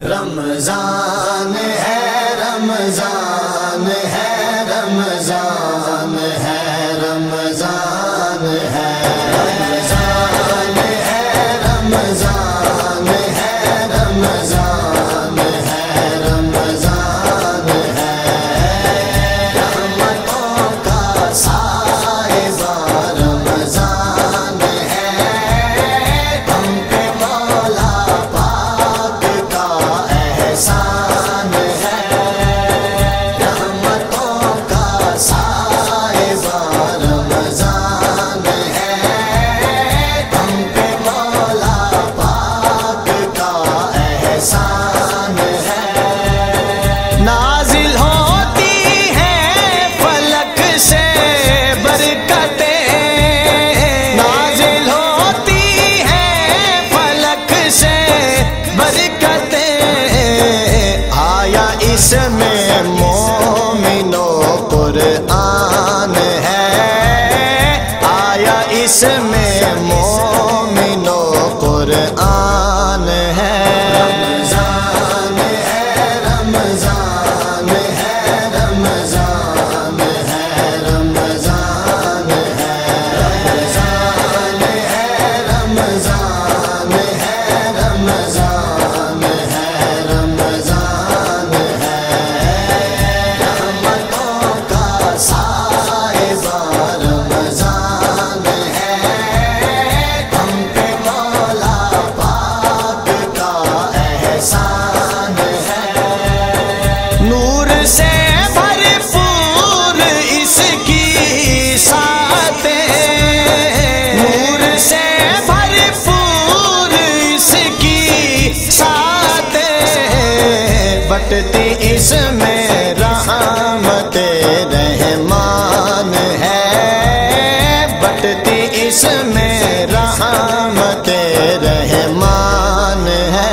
رمضان ہے رمضان ہے رمضان ہے رمضان ہے رمضان ہے رمضان ہے رمضان ہے رمضان ہے رحمتوں کا سائبہ رمضان ہے ہم پہ مولا پاک کا احسان ہے رحمتوں کا سائبہ رمضان ہے ہم پہ مولا پاک کا احسان ہے نازل ہوتی ہیں فلک سے برکتیں نازل ہوتی ہیں فلک سے برکتیں آیا اس میں مومنو قرآن ہے آیا اس میں مومنو قرآن ہے رمضان ہے رمضان ہے رمضان ہے رمضان ہے رمضان ہے رمضان ہے رمضان ہے رمضان ہے رحمتوں کا سائبہ رمضان ہے ہم پہ مولا پاک کا احسان ہے نور سے بھرپور اس کی ساتیں نور سے بھرپور اس کی ساتیں بٹتی اس میں رحمت رحمان ہے بٹتی اس میں رحمت رحمان ہے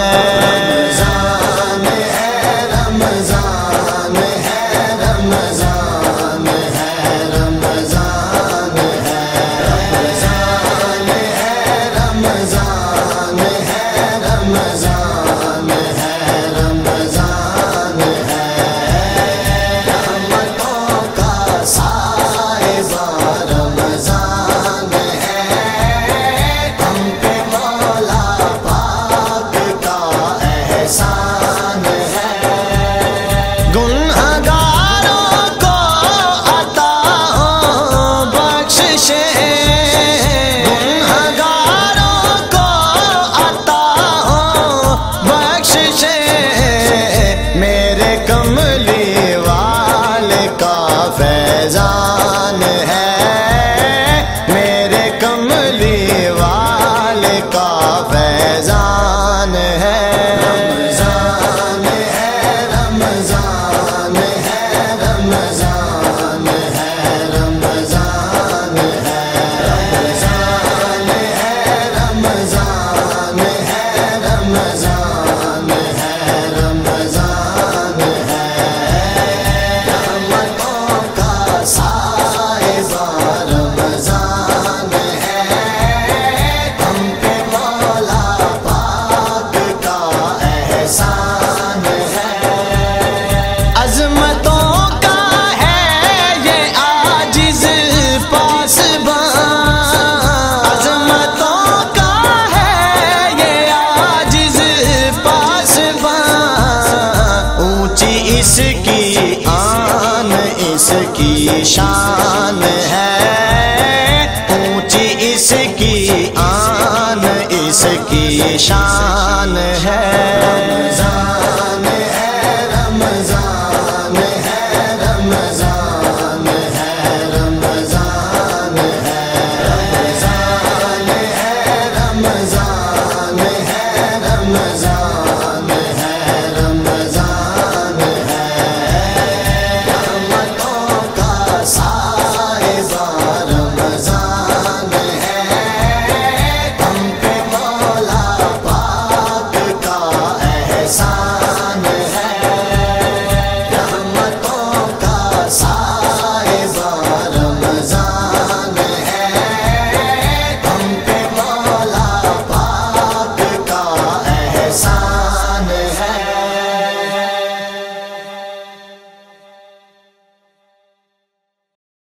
رمضان ہے رمضان ہے رمضان ہے رمضان ہے رمضان ہے رمضان ہے رمضان ہے رمضان ہے رحمتوں کا سائبہ رمضان ہے ہم پہ مولا پاک کا احسان ہے گنہگاروں کو عطا ہو بخششیں گنہگاروں کو عطا ہو بخششیں میرے کملی والے کا فیضان ہے میرے کملی والے کا فیضان ہے رمضان ہے رمضان ہے رمضان ہے رمضان ہے رمضان ہے رمضان ہے رمضان ہے رمضان ہے رحمتوں کا سائبہ رمضان ہے ہم پہ مولا پاک کا احسان ہے عظمتوں کا ہے یہ عاجز پاسباں عظمتوں کا ہے یہ عاجز پاسباں اونچی اس کی آن اس کی شان ہے اونچی اس کی آن اس کی شان ہے